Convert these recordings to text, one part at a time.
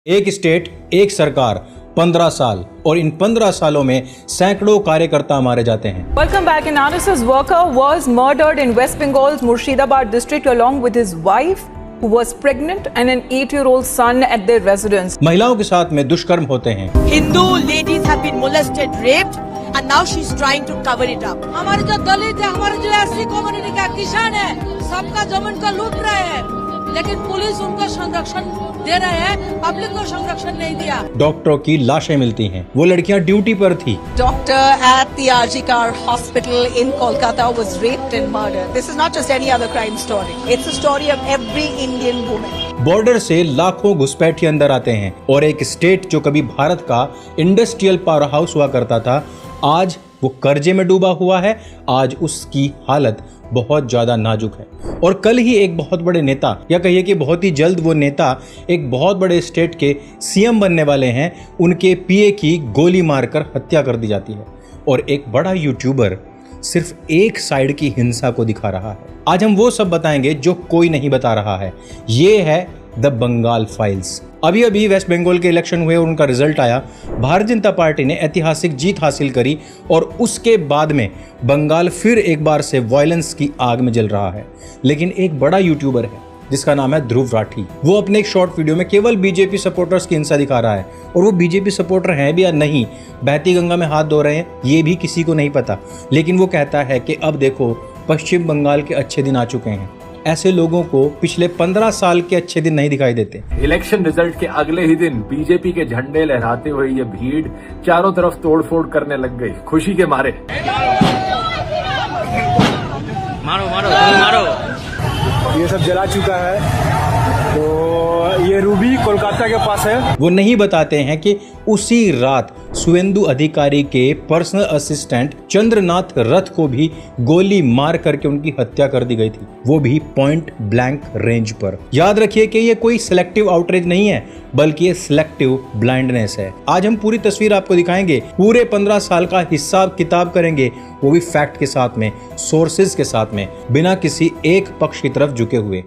एक स्टेट, एक सरकार, 15 साल और इन 15 सालों में सैकड़ों कार्यकर्ता मारे जाते हैं। Welcome back. An RSS worker was murdered in West Bengal's Murshidabad district along with his wife, who was pregnant, and an 8-year-old son at their residence. महिलाओं के साथ में दुष्कर्म होते हैं। Hindu ladies have been molested, raped, and now she's trying to cover it up. हमारे जो दलित है, हमारे जो एससी कम्युनिटी का किसान है, सबका जमीन को लूट रहे हैं, लेकिन पुलिस उनको संरक्षण दे रहे हैं, पब्लिक को संरक्षण नहीं दिया। डॉक्टरों की लाशें मिलती हैं, वो लड़कियां ड्यूटी पर थी। Doctor at the RG Kar hospital in Kolkata was raped and murdered. This is not just any other crime story. It's a story of every Indian woman. Border से लाखों घुसपैठी अंदर आते हैं और एक स्टेट जो कभी भारत का इंडस्ट्रियल पावर हाउस हुआ करता था, आज वो कर्जे में डूबा हुआ है। आज उसकी हालत बहुत ज्यादा नाजुक है और कल ही एक बहुत बड़े नेता, या कहिए कि बहुत ही जल्द वो नेता एक बहुत बड़े स्टेट के सीएम बनने वाले हैं, उनके पीए की गोली मारकर हत्या कर दी जाती है और एक बड़ा यूट्यूबर सिर्फ एक साइड की हिंसा को दिखा रहा है। आज हम वो सब बताएंगे जो कोई नहीं बता रहा है। ये है द बंगाल फाइल्स। अभी अभी वेस्ट बंगाल के इलेक्शन हुए और उनका रिजल्ट आया। भारतीय जनता पार्टी ने ऐतिहासिक जीत हासिल करी और उसके बाद में बंगाल फिर एक बार से वायलेंस की आग में जल रहा है। लेकिन एक बड़ा यूट्यूबर है जिसका नाम है ध्रुव राठी, वो अपने एक शॉर्ट वीडियो में केवल बीजेपी सपोर्टर्स की हिंसा दिखा रहा है और वो बीजेपी सपोर्टर हैं भी या नहीं, बहती गंगा में हाथ धो रहे हैं, ये भी किसी को नहीं पता। लेकिन वो कहता है कि अब देखो पश्चिम बंगाल के अच्छे दिन आ चुके हैं। ऐसे लोगों को पिछले 15 साल के अच्छे दिन नहीं दिखाई देते। इलेक्शन रिजल्ट के अगले ही दिन बीजेपी के झंडे लहराते हुए ये भीड़ चारों तरफ तोड़फोड़ करने लग गई, खुशी के मारे। मारो मारो मारो। ये सब जला चुका है। तो ये रूबी कोलकाता के पास है। वो नहीं बताते हैं कि उसी रात सुवेंदु अधिकारी के पर्सनल असिस्टेंट चंद्रनाथ रथ को भी गोली मार करके उनकी हत्या कर दी गई थी, वो भी पॉइंट ब्लैंक रेंज पर। याद रखिए कि ये कोई सिलेक्टिव आउटरीच नहीं है, बल्कि ये सिलेक्टिव ब्लाइंडनेस है। आज हम पूरी तस्वीर आपको दिखाएंगे, पूरे 15 साल का हिसाब किताब करेंगे, वो भी फैक्ट के साथ में, सोर्सेज के साथ में, बिना किसी एक पक्ष की तरफ झुके हुए।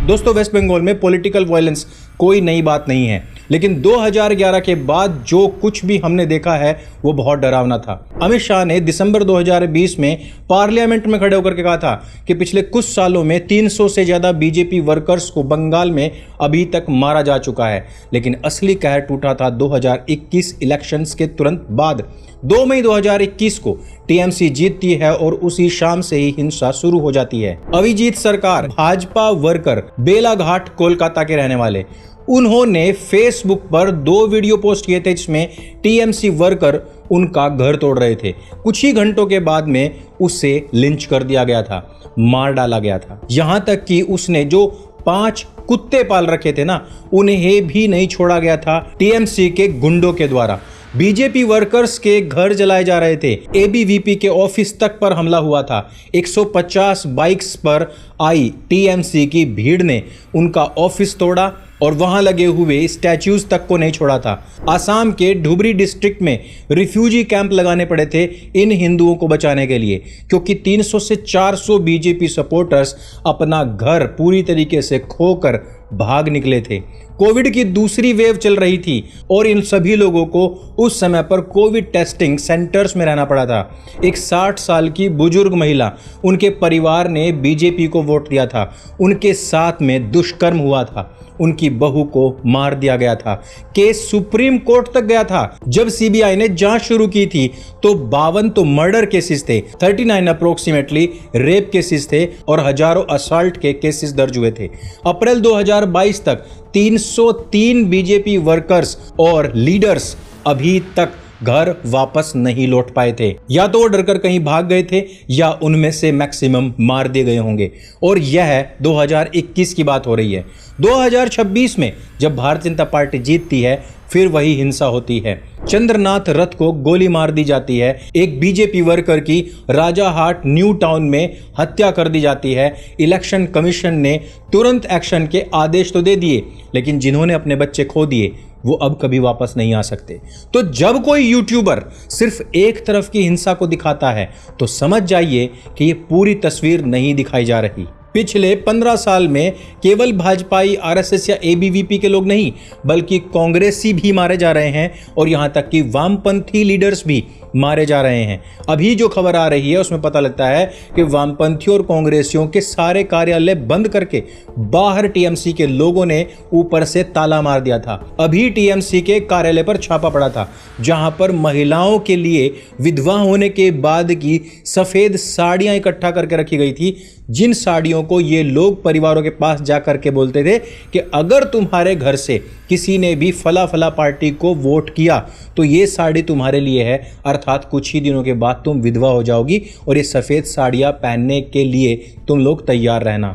दोस्तों, वेस्ट बंगाल में पॉलिटिकल वायलेंस कोई नई बात नहीं है, लेकिन 2011 के बाद जो कुछ भी हमने देखा है वो बहुत डरावना था। अमित शाह ने दिसंबर 2020 में पार्लियामेंट में खड़े होकर के कहा था कि पिछले कुछ सालों में 300 से ज्यादा बीजेपी वर्कर्स को बंगाल में अभी तक मारा जा चुका है। लेकिन असली कहर टूटा था 2021 इलेक्शंस के तुरंत बाद। 2 मई 2021 को टीएमसी जीतती है और उसी शाम से ही हिंसा शुरू हो जाती है। अभिजीत सरकार, भाजपा वर्कर, बेलाघाट कोलकाता के रहने वाले, उन्होंने फेसबुक पर 2 वीडियो पोस्ट किए थे जिसमें टीएमसी वर्कर उनका घर तोड़ रहे थे। कुछ ही घंटों के बाद में उसे लिंच कर दिया गया था, मार डाला गया था। यहां तक कि उसने जो 5 कुत्ते पाल रखे थे ना, उन्हें भी नहीं छोड़ा गया था टीएमसी के गुंडों के द्वारा। बीजेपी वर्कर्स के घर जलाए जा रहे थे, एबीवीपी के ऑफिस तक पर हमला हुआ था। 150 बाइक्स पर आई टीएमसी की भीड़ ने उनका ऑफिस तोड़ा और वहां लगे हुए स्टैच्यूज तक को नहीं छोड़ा था। आसाम के धुबरी डिस्ट्रिक्ट में रिफ्यूजी कैंप लगाने पड़े थे इन हिंदुओं को बचाने के लिए, क्योंकि 300 से 400 बीजेपी सपोर्टर्स अपना घर पूरी तरीके से खोकर भाग निकले थे। कोविड की दूसरी वेव चल रही थी और इन सभी लोगों को उस समय पर कोविड टेस्टिंग सेंटर्स में रहना पड़ा था। एक 60 साल की बुजुर्ग महिला, उनके परिवार ने बीजेपी को वोट दिया था, उनके साथ में दुष्कर्म हुआ था, उनकी बहू को मार दिया गया था। केस सुप्रीम कोर्ट तक गया था। जब सीबीआई ने जांच शुरू की थी तो 52 तो मर्डर केसेस थे, 39 अप्रोक्सीमेटली रेप केसेस थे और हजारों असॉल्ट के केसेस दर्ज हुए थे। अप्रैल 2022 तक 303 बीजेपी वर्कर्स और लीडर्स अभी तक घर वापस नहीं लौट पाए थे। या तो वो डरकर कहीं भाग गए थे या उनमें से मैक्सिमम मार दिए गए होंगे। और यह 2021 की बात हो रही है। 2026 में जब भारतीय जनता पार्टी जीतती है, फिर वही हिंसा होती है। चंद्रनाथ रथ को गोली मार दी जाती है। एक बीजेपी वर्कर की राजाहाट न्यू टाउन में हत्या कर दी जाती है। इलेक्शन कमीशन ने तुरंत एक्शन के आदेश तो दे दिए, लेकिन जिन्होंने अपने बच्चे खो दिए वो अब कभी वापस नहीं आ सकते। तो जब कोई यूट्यूबर सिर्फ एक तरफ की हिंसा को दिखाता है तो समझ जाइए कि ये पूरी तस्वीर नहीं दिखाई जा रही। पिछले 15 साल में केवल भाजपाई, आरएसएस या एबीवीपी के लोग नहीं बल्कि कांग्रेसी भी मारे जा रहे हैं और यहां तक कि वामपंथी लीडर्स भी मारे जा रहे हैं। अभी जो खबर आ रही है उसमें पता लगता है कि वामपंथियों और कांग्रेसियों के सारे कार्यालय बंद करके बाहर टीएमसी के लोगों ने ऊपर से ताला मार दिया था। अभी टीएमसी के कार्यालय पर छापा पड़ा था जहां पर महिलाओं के लिए विधवा होने के बाद की सफेद साड़ियां इकट्ठा करके रखी गई थी, जिन साड़ियों को ये लोग परिवारों के पास जाकर के बोलते थे कि अगर तुम्हारे घर से किसी ने भी फला फला पार्टी को वोट किया तो ये साड़ी तुम्हारे लिए है, अर्थात कुछ ही दिनों के बाद तुम विधवा हो जाओगी और ये सफेद साड़ियां पहनने के लिए तुम लोग तैयार रहना।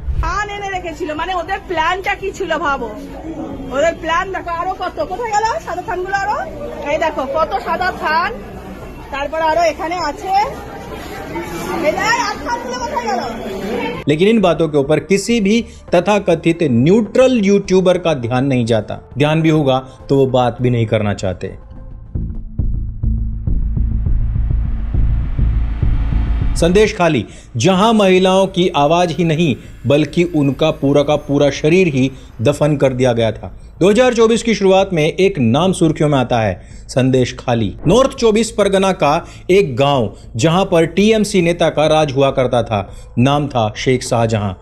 এনে রেখেছিল মানে ওদের প্ল্যানটা কি ছিল ভাবো, ওদের প্ল্যান দেখো। আরো কত কোথায় গেল সাদা থানগুলো, আরো এই দেখো কত সাদা থান, তারপর আরো এখানে আছে। लेकिन इन बातों के ऊपर किसी भी तथाकथित न्यूट्रल यूट्यूबर का ध्यान नहीं जाता। ध्यान भी होगा तो वो बात भी नहीं करना चाहते। संदेश खाली, जहां महिलाओं की आवाज ही नहीं बल्कि उनका पूरा का पूरा शरीर ही दफन कर दिया गया था। 2024 की शुरुआत में एक नाम सुर्खियों में आता है, संदेश खाली। नॉर्थ 24 परगना का एक गांव जहां पर टीएमसी नेता का राज हुआ करता था, नाम था शेख शाहजहां।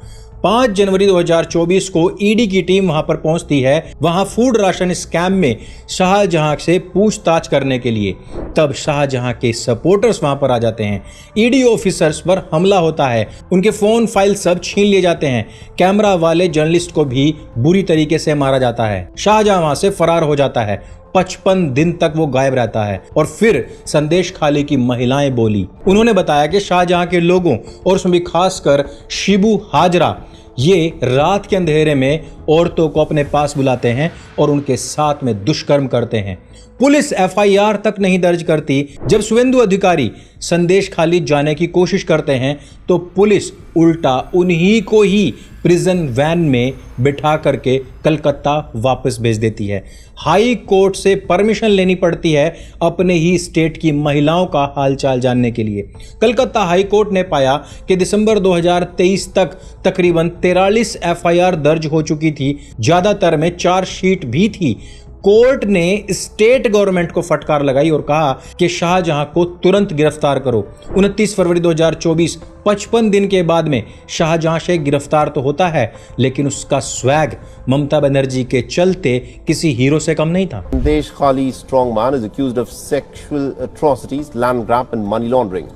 5 जनवरी 2024 को ईडी की टीम वहां पर पहुंचती है, वहां फूड राशन स्कैम में शाहजहां से पूछताछ करने के लिए। तब शाहजहां के सपोर्टर्स वहां पर आ जाते हैं, ईडी ऑफिसर्स पर हमला होता है, उनके फोन फाइल सब छीन लिए जाते हैं, कैमरा वाले जर्नलिस्ट को भी बुरी तरीके से मारा जाता है। शाहजहां वहां से फरार हो जाता है, 55 दिन तक वो गायब रहता है। और फिर संदेश खाली की महिलाएं बोली, उन्होंने बताया कि शाहजहां के लोगों और उसमें भी खासकर शिबू हाजरा ये रात के अंधेरे में औरतों को अपने पास बुलाते हैं और उनके साथ में दुष्कर्म करते हैं। पुलिस एफआईआर तक नहीं दर्ज करती। जब शुभेंदु अधिकारी संदेश खाली जाने की कोशिश करते हैं तो पुलिस उल्टा उन्हीं को ही प्रिजन वैन में बिठा करके कलकत्ता वापस भेज देती है। हाई कोर्ट से परमिशन लेनी पड़ती है अपने ही स्टेट की महिलाओं का हालचाल जानने के लिए। कलकत्ता हाई कोर्ट ने पाया कि दिसंबर 2023 तक तकरीबन 43 एफआईआर दर्ज हो चुकी थी, ज्यादातर में चार्जशीट भी थी। कोर्ट ने स्टेट गवर्नमेंट को फटकार लगाई और कहा कि शाहजहां को तुरंत गिरफ्तार करो। 29 फरवरी 2024, 55 दिन के बाद में शाहजहां शेख गिरफ्तार तो होता है, लेकिन उसका स्वैग ममता बनर्जी के चलते किसी हीरो से कम नहीं था। Sandesh Khali strongman is accused of sexual atrocities, land grab and money laundering.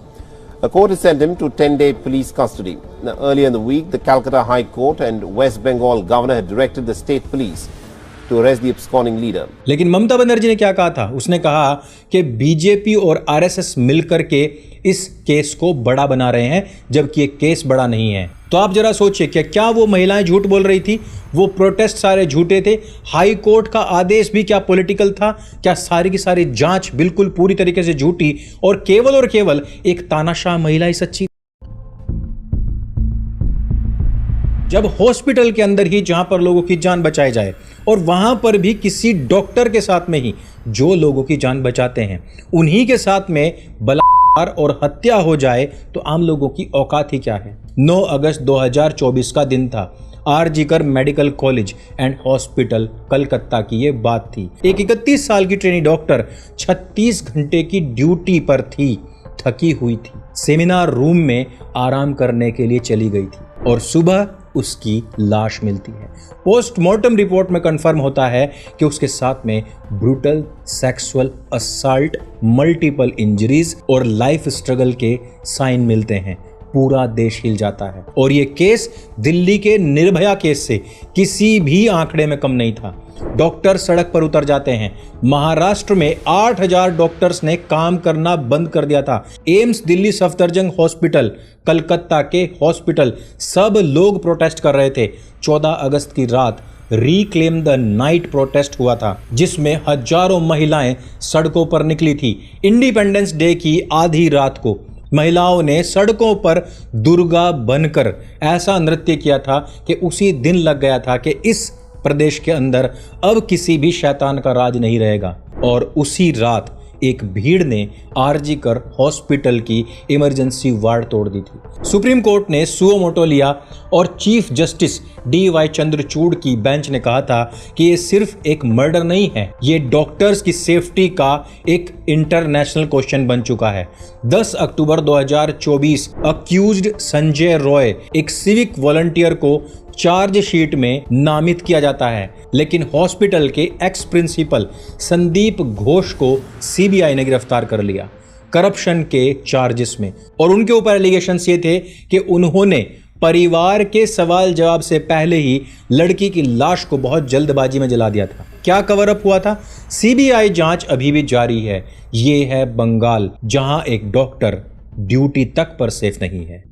A court has sent him to 10-day police custody. Now, earlier in the week, the Calcutta High Court and West Bengal governor had directed the state police to arrest the absconding leader. लेकिन ममता बनर्जी ने क्या कहा था? उसने कहा कि BJP और RSS मिलकर के इस केस को बड़ा बना रहे हैं, जबकि ये केस बड़ा नहीं है। तो आप जरा सोचिए कि क्या वो महिलाएं झूठ बोल रही थी? वो प्रोटेस्ट सारे झूठे थे? हाई कोर्ट का आदेश भी क्या पॉलिटिकल था? क्या सारी की सारी जांच बिल्कुल पूरी तरीके से झूठी और केवल एक तानाशाह महिला ही सच्ची? जब हॉस्पिटल के अंदर ही जहां पर लोगों की जान बचाई जाए और वहां पर भी किसी डॉक्टर के साथ में ही जो लोगों की जान बचाते हैं उन्हीं के साथ में बलात्कार और हत्या हो जाए तो आम लोगों की औकात ही क्या है। 9 अगस्त 2024 का दिन था। RG Kar medical college and hospital Calcutta की ये बात थी। एक 31 साल की ट्रेनी डॉक्टर 36 घंटे की ड्यूटी पर थी, थकी हुई थी, सेमिनार रूम में आराम करने के लिए चली गई थी और सुबह उसकी लाश मिलती है। पोस्टमार्टम रिपोर्ट में कंफर्म होता है कि उसके साथ में brutal sexual assault, multiple injuries और लाइफ स्ट्रगल के साइन मिलते हैं। पूरा देश हिल जाता है और ये केस दिल्ली के निर्भया केस से किसी भी आंकड़े में कम नहीं था। डॉक्टर सड़क पर उतर जाते हैं। महाराष्ट्र में 8000 डॉक्टर्स ने काम करना बंद कर दिया था। एम्स दिल्ली, सफदरजंग हॉस्पिटल, कलकत्ता के हॉस्पिटल, सब लोग प्रोटेस्ट कर रहे थे। 14 अगस्त की रात रिक्लेम द नाइट प्रोटेस्ट हुआ था, जिसमें हजारों महिलाएं सड़कों पर निकली थी। इंडिपेंडेंस डे की आधी रात को महिलाओं ने सड़कों पर दुर्गा बनकर ऐसा नृत्य किया था कि उसी दिन लग गया था कि इस प्रदेश के अंदर अब किसी भी शैतान का राज नहीं रहेगा। और उसी रात एक भीड़ ने आरजी कर हॉस्पिटल की इमरजेंसी वार्ड तोड़ दी थी। सुप्रीम कोर्ट ने सुओ मोटो लिया और चीफ जस्टिस DY चंद्रचूड़ की बेंच ने कहा था कि ये सिर्फ एक मर्डर नहीं है, ये डॉक्टर्स की सेफ्टी का एक इंटरनेशनल क्वेश्चन बन चुका है। 10 अक्टूबर 2024 अक्यूज्ड संजय रॉय, एक सिविक वॉलंटियर को चार्जशीट में नामित किया जाता है, लेकिन हॉस्पिटल के एक्स प्रिंसिपल संदीप घोष को CBI ने गिरफ्तार कर लिया करप्शन के चार्जेस में। और उनके ऊपर एलिगेशंस ये थे कि उन्होंने परिवार के सवाल जवाब से पहले ही लड़की की लाश को बहुत जल्दबाजी में जला दिया था। क्या कवर अप हुआ था? CBI जांच अभी भी जारी है। ये है बंगाल, जहां एक डॉक्टर ड्यूटी तक पर सेफ नहीं है।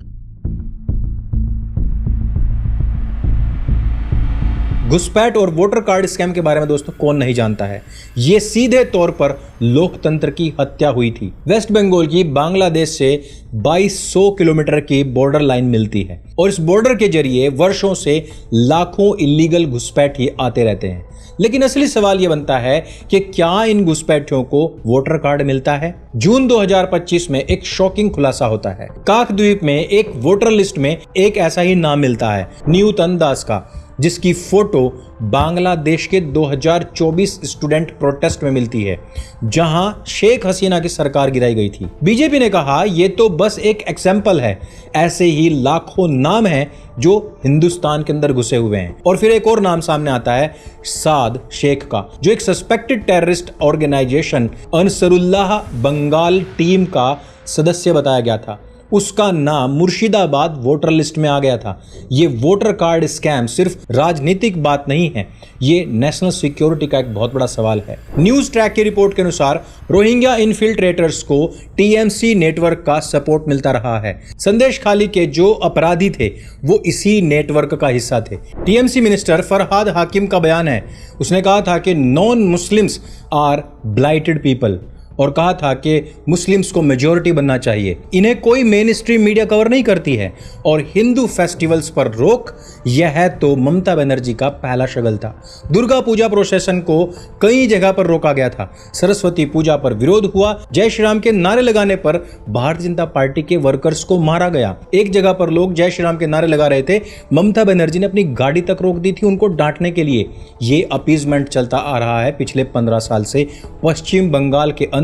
घुसपैठ और वोटर कार्ड स्कैम के बारे में दोस्तों कौन नहीं जानता है। ये सीधे तौर पर लोकतंत्र की हत्या हुई थी। वेस्ट बंगाल की बांग्लादेश से 2200 किलोमीटर की बॉर्डर लाइन मिलती है और इस बॉर्डर के जरिए वर्षों से लाखों इलीगल घुसपैठी आते रहते हैं। लेकिन असली सवाल यह बनता है कि क्या इन घुसपैठियों को वोटर कार्ड मिलता है? जून 2025 में एक शॉकिंग खुलासा होता है। काकद्वीप में एक वोटर लिस्ट में एक ऐसा ही नाम मिलता है, न्यूतन दास का, जिसकी फोटो बांग्लादेश के 2024 स्टूडेंट प्रोटेस्ट में मिलती है, जहां शेख हसीना की सरकार गिराई गई थी। बीजेपी ने कहा यह तो बस एक एग्जाम्पल है, ऐसे ही लाखों नाम हैं जो हिंदुस्तान के अंदर घुसे हुए हैं। और फिर एक और नाम सामने आता है साद शेख का, जो एक suspected terrorist organisation Ansarullah Bengal team का सदस्य बताया गया था। उसका नाम मुर्शिदाबाद वोटर लिस्ट में आ गया था। ये वोटर कार्ड स्कैम सिर्फ राजनीतिक बात नहीं है, ये नेशनल सिक्योरिटी का एक बहुत बड़ा सवाल है। न्यूज ट्रैक की रिपोर्ट के अनुसार रोहिंग्या इनफिल्ट्रेटर्स को TMC नेटवर्क का सपोर्ट मिलता रहा है। संदेश खाली के जो अपराधी थे वो इसी नेटवर्क का हिस्सा थे। TMC मिनिस्टर फरहाद हाकिम का बयान है, उसने कहा था कि नॉन मुस्लिम्स आर ब्लाइटेड पीपल, और कहा था कि मुस्लिम्स को मेजॉरिटी बनना चाहिए। इन्हें कोई मेन स्ट्रीम मीडिया कवर नहीं करती है। और हिंदू फेस्टिवल्स पर रोक, यह तो ममता बनर्जी का पहला शगल था। दुर्गा पूजा प्रोसेशन को कई जगह पर रोका गया था। सरस्वती पूजा पर विरोध हुआ। जय श्री राम के नारे लगाने पर भारतीय जनता पार्टी के वर्कर्स को मारा गया। एक जगह पर लोग जय श्री राम के नारे लगा रहे थे, ममता बनर्जी ने अपनी गाड़ी तक रोक दी थी उनको डांटने के लिए। ये अपीजमेंट चलता आ रहा है पिछले 15 साल से। पश्चिम बंगाल के अंदर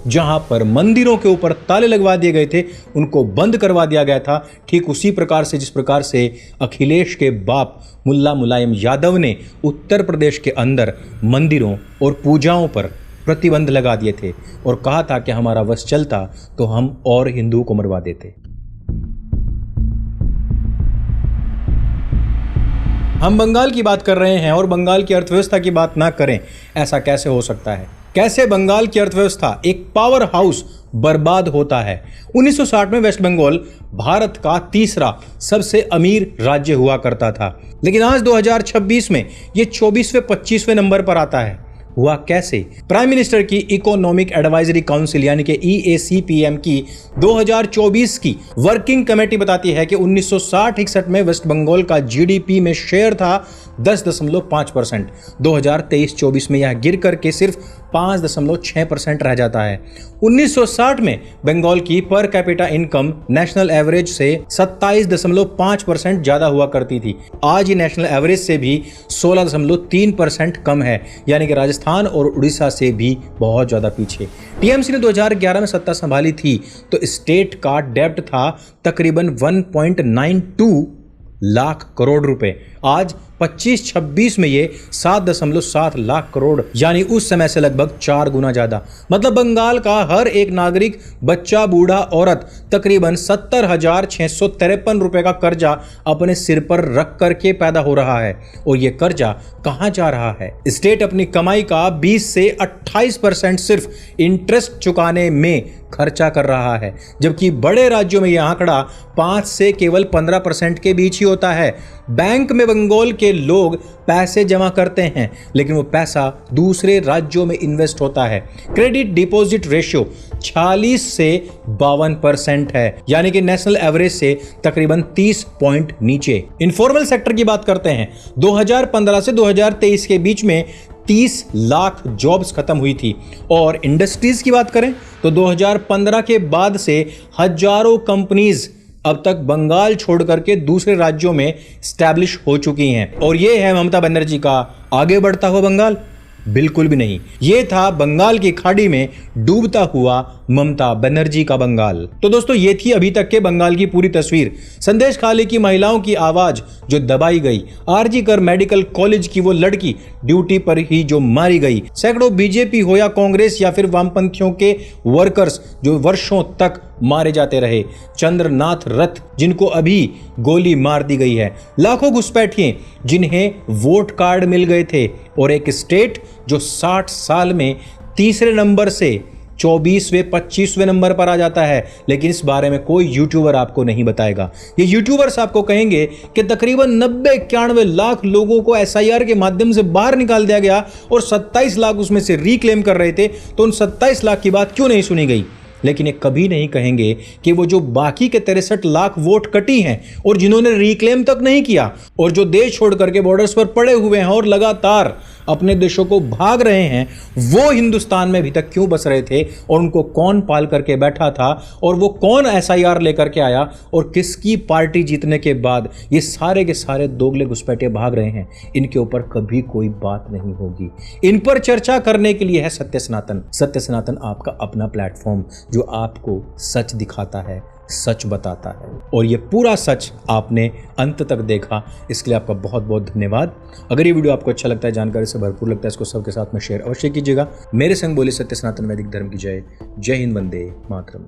जहां पर मंदिरों के ऊपर ताले लगवा दिए गए थे, उनको बंद करवा दिया गया था। ठीक उसी प्रकार से जिस प्रकार से अखिलेश के बाप मुल्ला मुलायम यादव ने उत्तर प्रदेश के अंदर मंदिरों और पूजाओं पर प्रतिबंध लगा दिए थे और कहा था कि हमारा वश चलता तो हम और हिंदुओं को मरवा देते। हम बंगाल की बात कर रहे हैं और बंगाल की अर्थव्यवस्था की बात ना करें, ऐसा कैसे हो सकता है? कैसे बंगाल की अर्थव्यवस्था, एक पावर हाउस, बर्बाद होता है? 1960 में वेस्ट बंगाल भारत का तीसरा सबसे अमीर राज्य हुआ करता था, लेकिन आज 2026 में यह 24वें 25वें नंबर पर आता है। हुआ कैसे? प्राइम मिनिस्टर की इकोनॉमिक एडवाइजरी काउंसिल यानी कि EACPM की 2024 की वर्किंग कमेटी बताती है कि 1960-61 में वेस्ट बंगाल का GDP में शेयर था 10.5%। 2023-24 में यह गिर करके सिर्फ 5.6% रह जाता है। 1960 में बंगाल की per capita income national average से 27.5% ज्यादा हुआ करती थी। आज ये नेशनल एवरेज से भी 16.3% कम है, यानी कि राजस्थान और उड़ीसा से भी बहुत ज्यादा पीछे। TMC ने 2011 में सत्ता संभाली थी तो स्टेट का डेब्ट था तकरीबन 1.92 लाख करोड़ रुपए। आज 25-26 में ये 7.7 लाख करोड़, यानी उस समय से लगभग 4 गुना ज्यादा। मतलब बंगाल का हर एक नागरिक, बच्चा, बूढ़ा, औरत तकरीबन 70,653 रुपए का कर्जा अपने सिर पर रख करके पैदा हो रहा है। और ये कर्जा कहां जा रहा है? स्टेट अपनी कमाई का 20 से 28% सिर्फ इंटरेस्ट चुकाने में खर्चा कर रहा है, जबकि बड़े राज्यों में यह आंकड़ा 5 से केवल 15% के बीच ही होता है। बैंक में बंगाल के लोग पैसे जमा करते हैं, लेकिन वो पैसा दूसरे राज्यों में इन्वेस्ट होता है। क्रेडिट डिपॉजिट रेशियो 46 से 52% है, यानी कि नेशनल एवरेज से तकरीबन 30 पॉइंट नीचे। इनफॉर्मल सेक्टर की बात करते हैं। 2015 से 2023 के बीच में 30 लाख जॉब्स खत्म हुई थी। और इंडस्ट्रीज की बात करें तो 2015 के बाद से हजारों कंपनीज अब तक बंगाल छोड़ करके दूसरे राज्यों में स्टैब्लिश हो चुकी हैं। और ये है ममता बनर्जी का आगे बढ़ता हुआ बंगाल? बिल्कुल भी नहीं। ये था बंगाल की खाड़ी में डूबता हुआ ममता बनर्जी का बंगाल। तो दोस्तों, ये थी अभी तक के बंगाल की पूरी तस्वीर। संदेश खाली की महिलाओं की आवाज जो दबाई गई, आरजी कर मेडिकल कॉलेज की वो लड़की ड्यूटी पर ही जो मारी गई, सैकड़ों बीजेपी हो या कांग्रेस या फिर वामपंथियों के वर्कर्स जो वर्षों तक मारे जाते रहे, चंद्रनाथ रथ जिनको अभी गोली मार दी गई है, लाखों घुसपैठिए जिन्हें वोट कार्ड मिल गए थे, और एक स्टेट जो 60 साल में तीसरे नंबर से 24वें 25वें नंबर पर आ जाता है। लेकिन इस बारे में कोई यूट्यूबर आपको नहीं बताएगा। ये यूट्यूबर्स आपको कहेंगे कि तकरीबन 90-91 लाख लोगों को एसआईआर के माध्यम से बाहर निकाल दिया गया और 27 लाख उसमें से रिक्लेम कर रहे थे, तो उन 27 लाख की बात क्यों नहीं सुनी गई। लेकिन ये कभी नहीं कहेंगे कि वो जो बाकी के 63 लाख वोट कटी हैं और जिन्होंने रिक्लेम तक नहीं किया और जो देश छोड़ करके बॉर्डर्स पर पड़े हुए हैं और लगातार अपने देशों को भाग रहे हैं, वो हिंदुस्तान में अभी तक क्यों बस रहे थे और उनको कौन पाल करके बैठा था और वो कौन एसआईआर लेकर के आया और किसकी पार्टी जीतने के बाद ये सारे के सारे दोगले घुसपैठे भाग रहे हैं, इनके ऊपर कभी कोई बात नहीं होगी। इन पर चर्चा करने के लिए है सत्य सनातन। सत्य सनातन आपका अपना प्लेटफॉर्म जो आपको सच दिखाता है, सच बताता है, और ये पूरा सच आपने अंत तक देखा, इसके लिए आपका बहुत बहुत धन्यवाद। अगर ये वीडियो आपको अच्छा लगता है, जानकारी से भरपूर लगता है, इसको सबके साथ में शेयर अवश्य कीजिएगा। मेरे संग बोले सत्य सनातन वैदिक धर्म की जय। जय हिंद, वंदे मातरम।